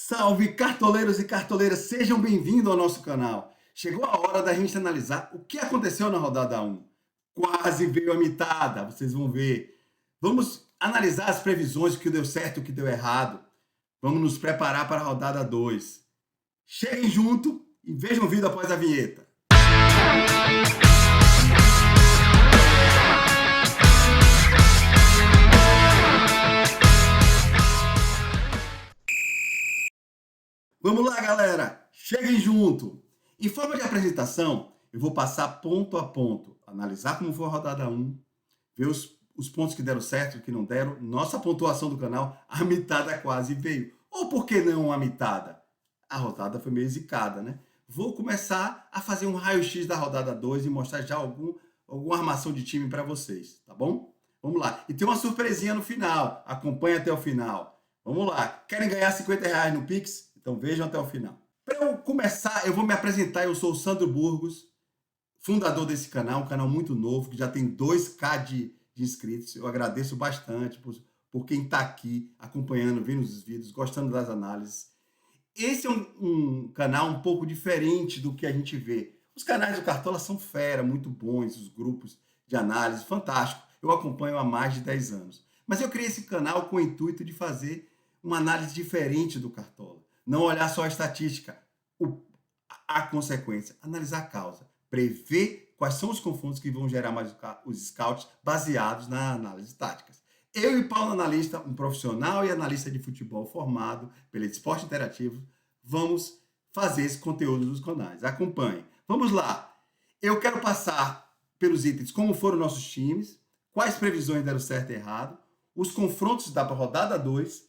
Salve cartoleiros e cartoleiras, sejam bem-vindos ao nosso canal. Chegou a hora da gente analisar o que aconteceu na rodada 1. Quase veio a mitada, vocês vão ver. Vamos analisar as previsões, o que deu certo e o que deu errado. Vamos nos preparar para a rodada 2. Cheguem junto e vejam o vídeo após a vinheta. Vamos lá, galera! Cheguem junto! Em forma de apresentação, eu vou passar ponto a ponto, analisar como foi a rodada 1, ver os pontos que deram certo e que não deram, nossa pontuação do canal, a mitada quase veio. Ou por que não a mitada? A rodada foi meio zicada, né? Vou começar a fazer um raio-x da rodada 2 e mostrar já alguma armação de time para vocês, tá bom? Vamos lá. E tem uma surpresinha no final, acompanhe até o final. Vamos lá. Querem ganhar R$50 no Pix? Então vejam até o final. Para eu começar, eu vou me apresentar. Eu sou o Sandro Burgos, fundador desse canal, um canal muito novo, que já tem 2K de inscritos. Eu agradeço bastante por quem está aqui acompanhando, vendo os vídeos, gostando das análises. Esse é um canal um pouco diferente do que a gente vê. Os canais do Cartola são fera, muito bons, os grupos de análise, fantástico. Eu acompanho há mais de 10 anos. Mas eu criei esse canal com o intuito de fazer uma análise diferente do Cartola. Não olhar só a estatística, a consequência, analisar a causa, prever quais são os confrontos que vão gerar mais os scouts baseados na análise táticas. Eu e Paulo Analista, um profissional e analista de futebol formado pelo Esporte Interativo, vamos fazer esse conteúdo dos canais. Acompanhe. Vamos lá. Eu quero passar pelos itens como foram nossos times, quais previsões deram certo e errado, os confrontos da rodada 2,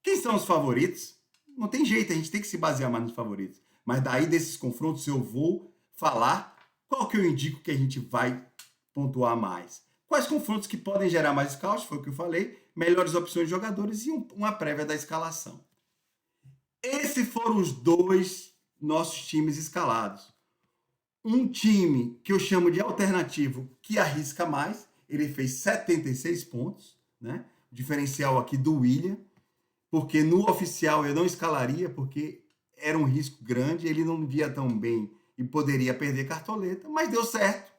quem são os favoritos. Não tem jeito, a gente tem que se basear mais nos favoritos. Mas daí desses confrontos eu vou falar qual que eu indico que a gente vai pontuar mais. Quais confrontos que podem gerar mais scouts, foi o que eu falei, melhores opções de jogadores e uma prévia da escalação. Esses foram os dois nossos times escalados. Um time que eu chamo de alternativo, que arrisca mais, ele fez 76 pontos, né? O diferencial aqui do William, porque no oficial eu não escalaria, porque era um risco grande, ele não via tão bem e poderia perder cartoleta, mas deu certo.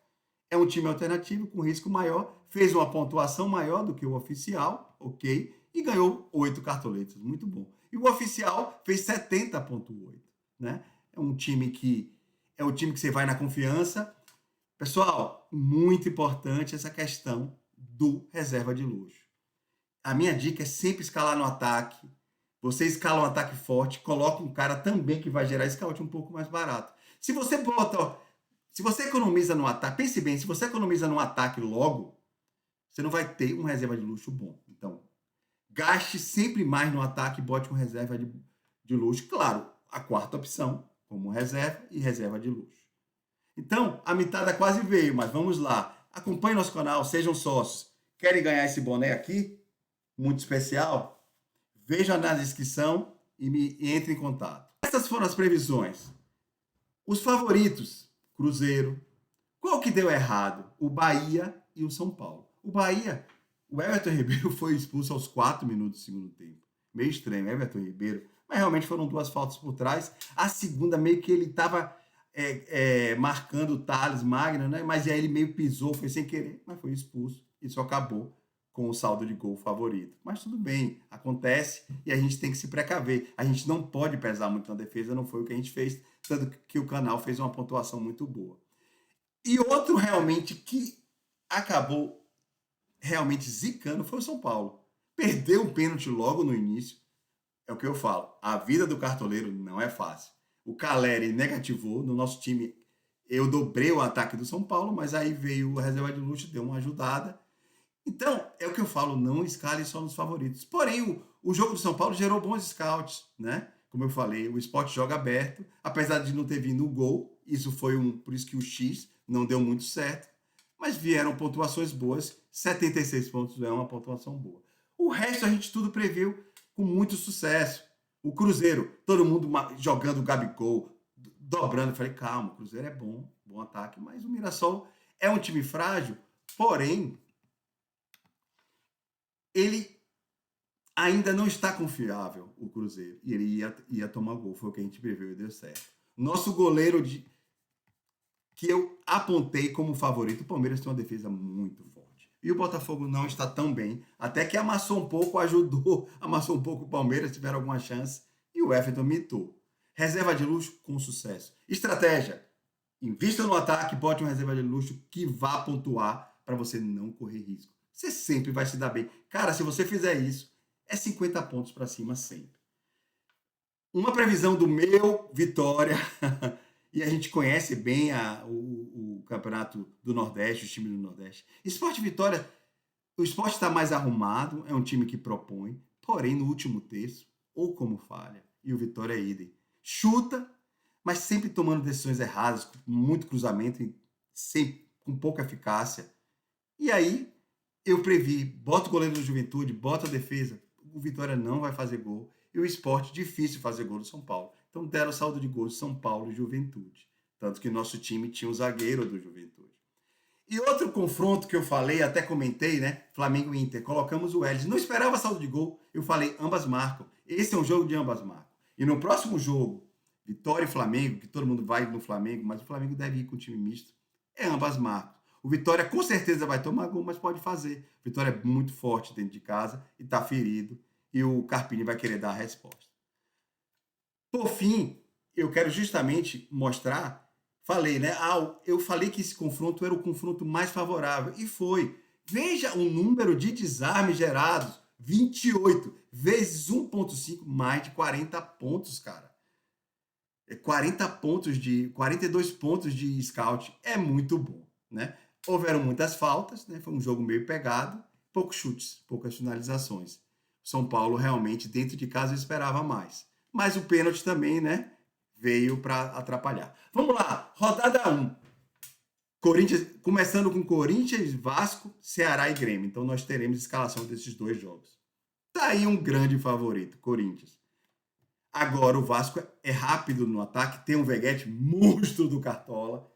É um time alternativo com risco maior, fez uma pontuação maior do que o oficial, ok, e ganhou 8 cartoletas, muito bom. E o oficial fez 70,8, né? É um time que você vai na confiança. Pessoal, muito importante essa questão do reserva de luxo. A minha dica é sempre escalar no ataque. Você escala um ataque forte, coloca um cara também que vai gerar scout um pouco mais barato. Se você economiza no ataque, pense bem, se você economiza no ataque logo, você não vai ter um reserva de luxo bom. Então, gaste sempre mais no ataque e bote um reserva de luxo. Claro, a quarta opção, como reserva e reserva de luxo. Então, a mitada quase veio, mas vamos lá. Acompanhe nosso canal, sejam sócios. Querem ganhar esse boné aqui? Muito especial? Veja na descrição e entre em contato. Essas foram as previsões. Os favoritos, Cruzeiro. Qual que deu errado? O Bahia e o São Paulo. O Bahia, o Everton Ribeiro foi expulso aos 4 minutos do segundo tempo. Meio estranho, Everton Ribeiro. Mas realmente foram 2 faltas por trás. A segunda, meio que ele estava marcando o Thales Magno, né? Mas aí ele meio pisou, foi sem querer, mas foi expulso. Isso acabou com o saldo de gol favorito. Mas tudo bem, acontece e a gente tem que se precaver. A gente não pode pesar muito na defesa, não foi o que a gente fez, tanto que o canal fez uma pontuação muito boa. E outro realmente que acabou realmente zicando foi o São Paulo. Perdeu um pênalti logo no início. É o que eu falo, a vida do cartoleiro não é fácil. O Caleri negativou, no nosso time eu dobrei o ataque do São Paulo, mas aí veio a reserva de luxo, deu uma ajudada. Então, é o que eu falo, não escale só nos favoritos. Porém, o jogo do São Paulo gerou bons scouts, né? Como eu falei, o Sport joga aberto, apesar de não ter vindo o gol, isso foi por isso que o X não deu muito certo, mas vieram pontuações boas, 76 pontos é uma pontuação boa. O resto a gente tudo previu com muito sucesso. O Cruzeiro, todo mundo jogando o Gabigol, dobrando. Eu falei, calma, o Cruzeiro é bom ataque, mas o Mirassol é um time frágil, porém, ele Ainda não está confiável o Cruzeiro. E ele ia tomar gol. Foi o que a gente previu e deu certo. Nosso goleiro que eu apontei como favorito, o Palmeiras tem uma defesa muito forte. E o Botafogo não está tão bem. Até que amassou um pouco, ajudou. Amassou um pouco o Palmeiras, tiveram alguma chance. E o Everton mitou. Reserva de luxo com sucesso. Estratégia. Invista no ataque, bote uma reserva de luxo que vá pontuar para você não correr risco. Você sempre vai se dar bem. Cara, se você fizer isso, é 50 pontos para cima sempre. Uma previsão do meu Vitória, e a gente conhece bem o campeonato do Nordeste, os times do Nordeste. Sport Vitória, o Sport está mais arrumado, é um time que propõe, porém no último terço, ou como falha, e o Vitória é idem. Chuta, mas sempre tomando decisões erradas, com muito cruzamento, com pouca eficácia. E aí, eu previ, bota o goleiro do Juventude, bota a defesa, o Vitória não vai fazer gol, e o Sport difícil fazer gol do São Paulo. Então deram saldo de gols São Paulo e Juventude. Tanto que nosso time tinha um zagueiro do Juventude. E outro confronto que eu falei, até comentei, né? Flamengo e Inter. Colocamos o Ellis. Não esperava saldo de gol. Eu falei, ambas marcam. Esse é um jogo de ambas marcam. E no próximo jogo, Vitória e Flamengo, que todo mundo vai no Flamengo, mas o Flamengo deve ir com o time misto, é ambas marcam. O Vitória com certeza vai tomar gol, mas pode fazer. O Vitória é muito forte dentro de casa e está ferido. E o Carpini vai querer dar a resposta. Por fim, eu quero justamente mostrar, falei, né? Eu falei que esse confronto era o confronto mais favorável. E foi. Veja o número de desarmes gerados. 28 vezes 1.5, mais de 40 pontos, cara. 42 pontos de scout. É muito bom, né? Houveram muitas faltas, né? Foi um jogo meio pegado, poucos chutes, poucas finalizações. São Paulo realmente, dentro de casa, esperava mais. Mas o pênalti também, né? Veio para atrapalhar. Vamos lá, rodada 1. Corinthians, começando com Corinthians, Vasco, Ceará e Grêmio. Então nós teremos escalação desses dois jogos. Tá aí um grande favorito, Corinthians. Agora o Vasco é rápido no ataque, tem um Veguete monstro do Cartola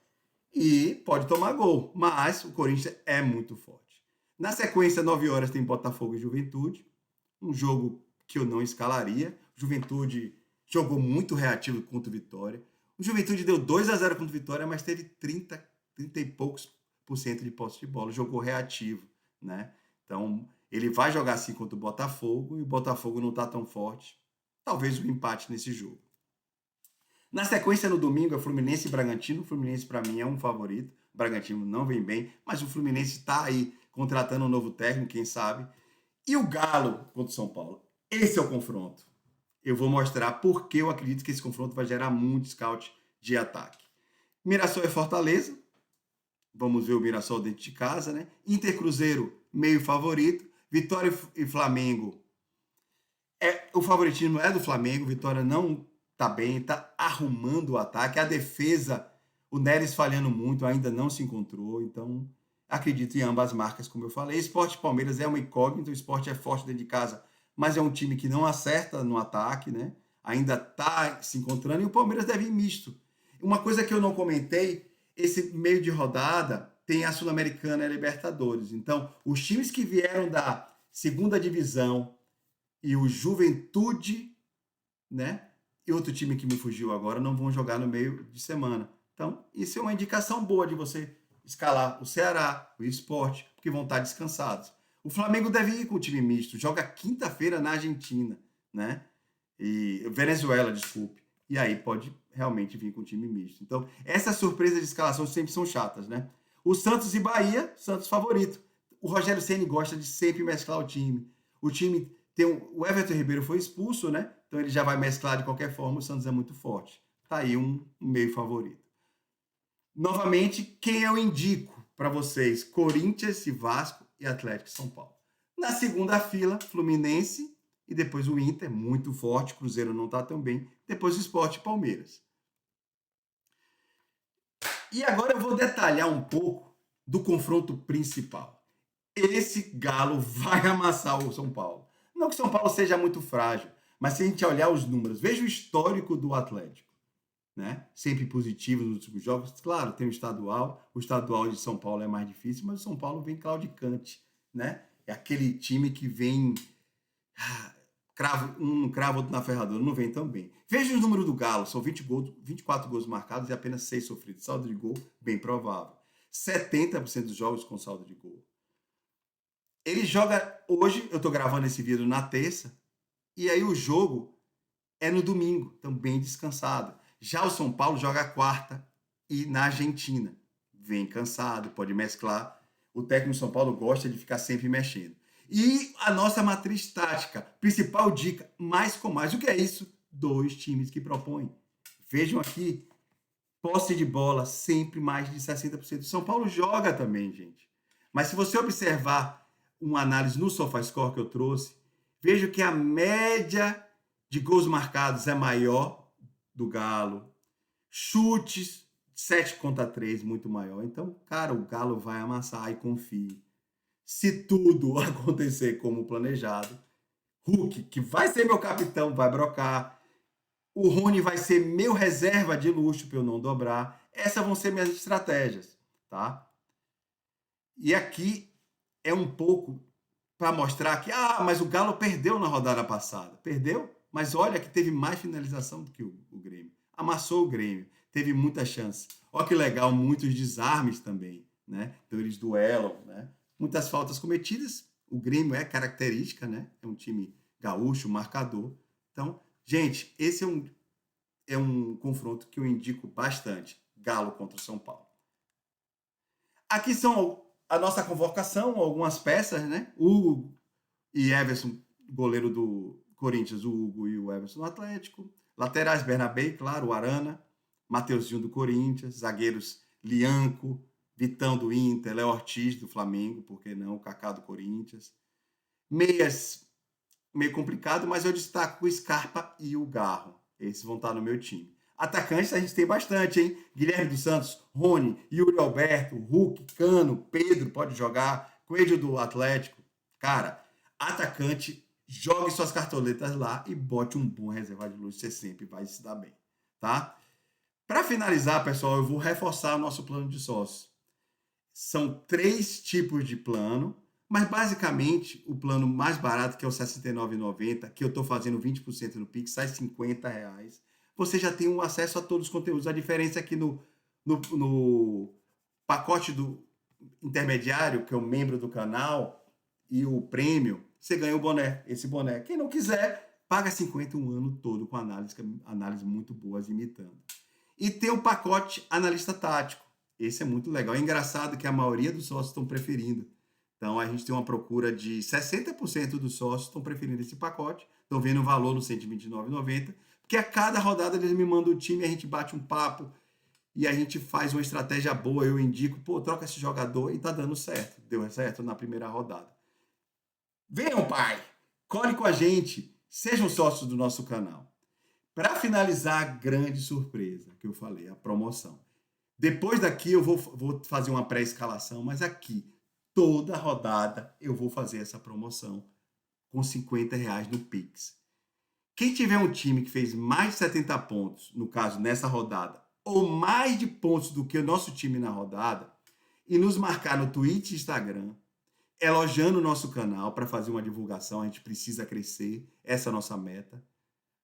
e pode tomar gol, mas o Corinthians é muito forte. Na sequência, 9 horas, tem Botafogo e Juventude, um jogo que eu não escalaria. Juventude jogou muito reativo contra o Vitória. O Juventude deu 2-0 contra o Vitória, mas teve 30 e poucos por cento de posse de bola, jogou reativo, né? Então, ele vai jogar assim contra o Botafogo e o Botafogo não está tão forte. Talvez um empate nesse jogo. Na sequência, no domingo, é Fluminense e Bragantino. O Fluminense, para mim, é um favorito. O Bragantino não vem bem, mas o Fluminense está aí contratando um novo técnico, quem sabe. E o Galo contra o São Paulo. Esse é o confronto. Eu vou mostrar porque eu acredito que esse confronto vai gerar muito scout de ataque. Mirassol e Fortaleza. Vamos ver o Mirassol dentro de casa, né? Inter Cruzeiro, meio favorito. Vitória e Flamengo. O favoritismo é do Flamengo. Vitória não tá bem, tá arrumando o ataque. A defesa, o Neres falhando muito, ainda não se encontrou. Então, acredito em ambas marcas, como eu falei. Sport Palmeiras é uma incógnita. O Sport é forte dentro de casa, mas é um time que não acerta no ataque, né? Ainda tá se encontrando. E o Palmeiras deve ir misto. Uma coisa que eu não comentei, esse meio de rodada tem a Sul-Americana e a Libertadores. Então, os times que vieram da segunda divisão e o Juventude, né? E outro time que me fugiu agora não vão jogar no meio de semana. Então, isso é uma indicação boa de você escalar o Ceará, o Sport, porque vão estar descansados. O Flamengo deve ir com o time misto, joga quinta-feira na Argentina, né? E Venezuela, desculpe. E aí pode realmente vir com o time misto. Então, essas surpresas de escalação sempre são chatas, né? O Santos e Bahia, Santos favorito. O Rogério Ceni gosta de sempre mesclar o time. O time o Everton Ribeiro foi expulso, né? Então ele já vai mesclar de qualquer forma. O Santos é muito forte. Tá aí um meio favorito. Novamente, quem eu indico para vocês? Corinthians e Vasco e Atlético e São Paulo. Na segunda fila, Fluminense e depois o Inter, muito forte. Cruzeiro não tá tão bem. Depois o Sport e Palmeiras. E agora eu vou detalhar um pouco do confronto principal. Esse Galo vai amassar o São Paulo. Não que o São Paulo seja muito frágil, mas se a gente olhar os números, veja o histórico do Atlético, né? Sempre positivo nos últimos jogos. Claro, tem o estadual de São Paulo é mais difícil, mas o São Paulo vem claudicante, né? É aquele time que vem cravo outro na ferradura, não vem tão bem. Veja os números do Galo, são 24 gols marcados e apenas 6 sofridos. Saldo de gol, bem provável. 70% dos jogos com saldo de gol. Ele joga hoje, eu tô gravando esse vídeo na terça, e aí o jogo é no domingo, também descansado. Já o São Paulo joga quarta e na Argentina. Vem cansado, pode mesclar. O técnico do São Paulo gosta de ficar sempre mexendo. E a nossa matriz tática, principal dica, mais com mais. O que é isso? 2 times que propõem. Vejam aqui, posse de bola sempre mais de 60%. O São Paulo joga também, gente. Mas se você observar uma análise no SofaScore que eu trouxe, veja que a média de gols marcados é maior do Galo. Chutes, 7-3, muito maior. Então, cara, o Galo vai amassar e confie. Se tudo acontecer como planejado, Hulk, que vai ser meu capitão, vai brocar. O Rony vai ser meu reserva de luxo para eu não dobrar. Essas vão ser minhas estratégias, tá? E aqui é um pouco para mostrar que, mas o Galo perdeu na rodada passada. Perdeu, mas olha que teve mais finalização do que o Grêmio. Amassou o Grêmio, teve muita chance. Olha que legal, muitos desarmes também, né? Então eles duelam, né? Muitas faltas cometidas. O Grêmio é característica, né? É um time gaúcho, marcador. Então, gente, esse é um confronto que eu indico bastante. Galo contra o São Paulo. Aqui são a nossa convocação, algumas peças, né? Hugo e Everson, goleiro do Corinthians, o Hugo e o Everson do Atlético. Laterais, Bernabé, claro, o Arana. Mateuzinho do Corinthians. Zagueiros, Lianco, Vitão do Inter, Léo Ortiz do Flamengo, por que não? O Kaká do Corinthians. Meias, meio complicado, mas eu destaco o Scarpa e o Garro. Esses vão estar no meu time. Atacantes a gente tem bastante, hein? Guilherme dos Santos, Rony, Yuri Alberto, Hulk, Cano, Pedro pode jogar, Coelho do Atlético. Cara, atacante, jogue suas cartoletas lá e bote um bom reserva de luz, você sempre vai se dar bem, tá? Para finalizar, pessoal, eu vou reforçar o nosso plano de sócio. São 3 tipos de plano, mas basicamente o plano mais barato, que é o R$ 69,90, que eu estou fazendo 20% no Pix, sai R$50. Você já tem um acesso a todos os conteúdos. A diferença é que no pacote do intermediário, que é o membro do canal, e o prêmio, você ganha o boné, esse boné. Quem não quiser, paga 50 um ano todo com análise muito boas imitando. E tem o pacote analista tático. Esse é muito legal. É engraçado que a maioria dos sócios estão preferindo. Então, a gente tem uma procura de 60% dos sócios estão preferindo esse pacote, estão vendo o valor no R$ 129,90, porque a cada rodada eles me mandam o time, a gente bate um papo e a gente faz uma estratégia boa, eu indico, troca esse jogador e tá dando certo. Deu certo na primeira rodada. Venham, pai! Colhe com a gente, sejam sócios do nosso canal. Para finalizar, a grande surpresa que eu falei, a promoção. Depois daqui eu vou fazer uma pré-escalação, mas aqui, toda rodada, eu vou fazer essa promoção com R$50 no Pix. Quem tiver um time que fez mais de 70 pontos, no caso, nessa rodada, ou mais de pontos do que o nosso time na rodada, e nos marcar no Twitter e Instagram, elogiando o nosso canal para fazer uma divulgação, a gente precisa crescer, essa é a nossa meta.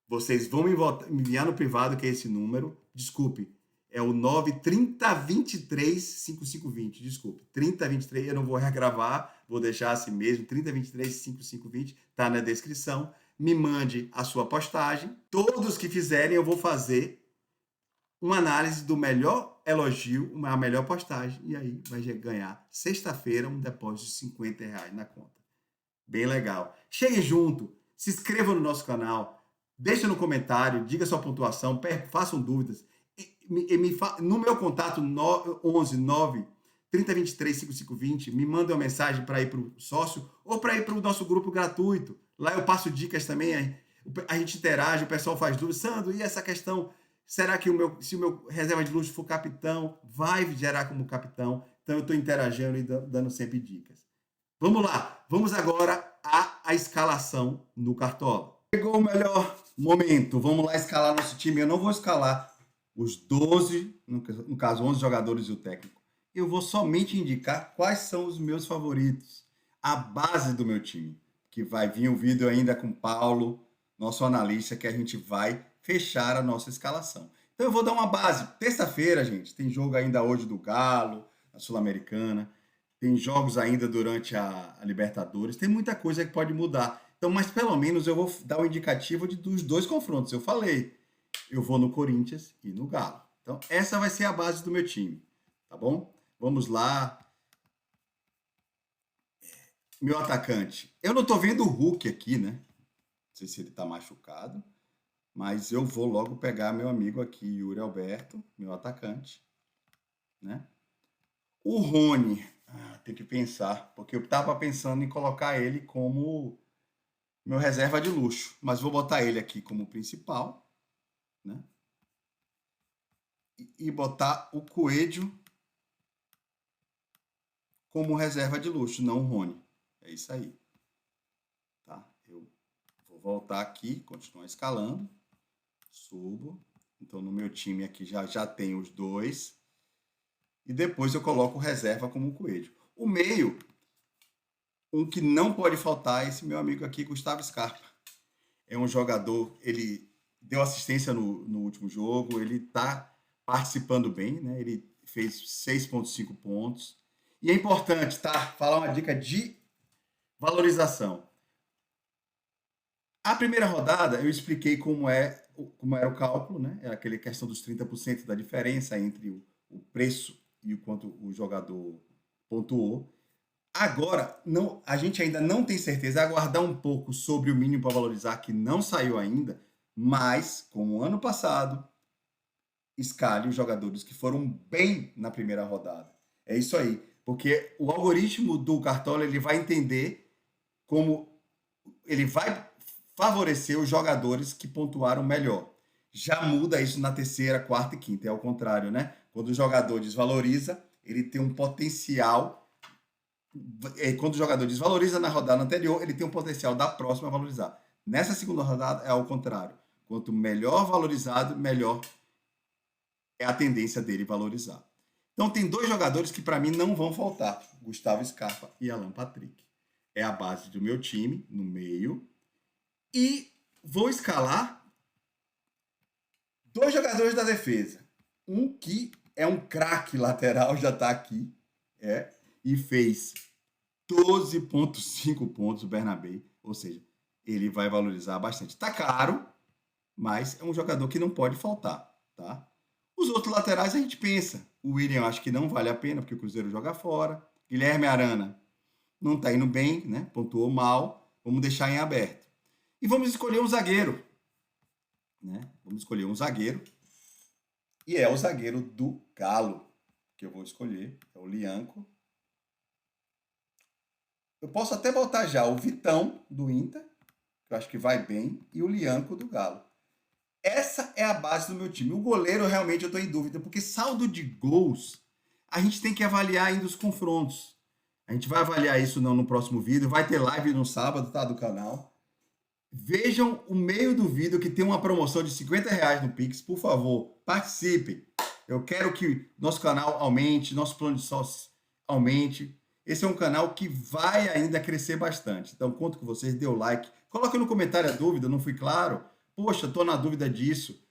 Vocês vão me enviar no privado, que é esse número. Desculpe, é o 930235520. Desculpe, 3023, eu não vou regravar, vou deixar assim mesmo. 30235520 está na descrição. Me mande a sua postagem. Todos que fizerem, eu vou fazer uma análise do melhor elogio, a melhor postagem. E aí vai ganhar sexta-feira um depósito de R$50 na conta. Bem legal. Cheguem junto, se inscrevam no nosso canal. Deixa no comentário, diga sua pontuação, façam dúvidas. No meu contato 11 9 3023 5520, me manda uma mensagem para ir para o sócio ou para ir para o nosso grupo gratuito. Lá eu passo dicas também, a gente interage, o pessoal faz dúvidas. Sandro, e essa questão? Será que se o meu reserva de luxo for capitão, vai gerar como capitão? Então eu estou interagindo e dando sempre dicas. Vamos lá, vamos agora à escalação no Cartola. Chegou o melhor momento, vamos lá escalar nosso time. Eu não vou escalar os 12, no caso 11 jogadores e o técnico. Eu vou somente indicar quais são os meus favoritos, a base do meu time. que vai vir um vídeo ainda com o Paulo, nosso analista, que a gente vai fechar a nossa escalação. Então eu vou dar uma base. Terça-feira, gente, tem jogo ainda hoje do Galo, a Sul-Americana. Tem jogos ainda durante a Libertadores. Tem muita coisa que pode mudar. Então, mas pelo menos eu vou dar um indicativo dos dois confrontos. Eu falei, eu vou no Corinthians e no Galo. Então, essa vai ser a base do meu time. Tá bom? Vamos lá. Meu atacante. Eu não tô vendo o Hulk aqui, né? Não sei se ele tá machucado. Mas eu vou logo pegar meu amigo aqui, Yuri Alberto, meu atacante, né? O Rony, tem que pensar, porque eu estava pensando em colocar ele como meu reserva de luxo, mas vou botar ele aqui como principal, né? E botar o Coelho como reserva de luxo, não o Rony. É isso aí. Tá? Eu vou voltar aqui, continuar escalando. Subo. Então, no meu time aqui já tem os dois. E depois eu coloco reserva como Coelho. O meio, um que não pode faltar é esse meu amigo aqui, Gustavo Scarpa. É um jogador, ele deu assistência no último jogo, ele está participando bem, né? Ele fez 6,5 pontos. E é importante, tá? Falar uma dica de valorização. A primeira rodada eu expliquei como era o cálculo, né? É aquela questão dos 30% da diferença entre o preço e o quanto o jogador pontuou. Agora, a gente ainda não tem certeza, aguardar um pouco sobre o mínimo para valorizar, que não saiu ainda, mas, como ano passado, escale os jogadores que foram bem na primeira rodada. É isso aí, porque o algoritmo do Cartola ele vai entender como ele vai favorecer os jogadores que pontuaram melhor. Já muda isso na terceira, quarta e quinta, é ao contrário, né? Quando o jogador desvaloriza, ele tem um potencial. Quando o jogador desvaloriza na rodada anterior, ele tem um potencial da próxima a valorizar. Nessa segunda rodada é ao contrário. Quanto melhor valorizado, melhor é a tendência dele valorizar. Então tem dois jogadores que para mim não vão faltar, Gustavo Scarpa e Alan Patrick. É a base do meu time, no meio. E vou escalar dois jogadores da defesa. Um que é um craque lateral, já está aqui, e fez 12,5 pontos o Bernabé, ou seja, ele vai valorizar bastante. Tá caro, mas é um jogador que não pode faltar, tá? Os outros laterais a gente pensa. O William acho que não vale a pena, porque o Cruzeiro joga fora. Guilherme Arana não tá indo bem, né? Pontuou mal. Vamos deixar em aberto. E vamos escolher um zagueiro, né? Vamos escolher um zagueiro. E é o zagueiro do Galo que eu vou escolher. É o Lianco. Eu posso até botar já o Vitão, do Inter, que eu acho que vai bem, e o Lianco, do Galo. Essa é a base do meu time. O goleiro, realmente, eu estou em dúvida, porque saldo de gols, a gente tem que avaliar ainda os confrontos. A gente vai avaliar isso no próximo vídeo. Vai ter live no sábado, tá? Do canal. Vejam o meio do vídeo que tem uma promoção de R$50 no Pix. Por favor, participem. Eu quero que nosso canal aumente, nosso plano de sócios aumente. Esse é um canal que vai ainda crescer bastante. Então, conto com vocês, dê o like. Coloque no comentário a dúvida, não fui claro? Poxa, estou na dúvida disso.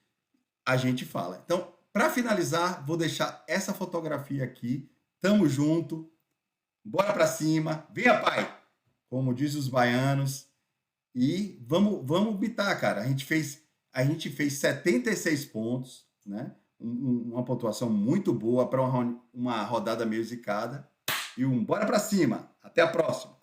A gente fala. Então, para finalizar, vou deixar essa fotografia aqui. Tamo junto. Bora para cima. Venha, pai! Como diz os baianos. E vamos bitar, cara. A gente fez 76 pontos, né? Uma pontuação muito boa para uma rodada meio zicada. E bora para cima. Até a próxima.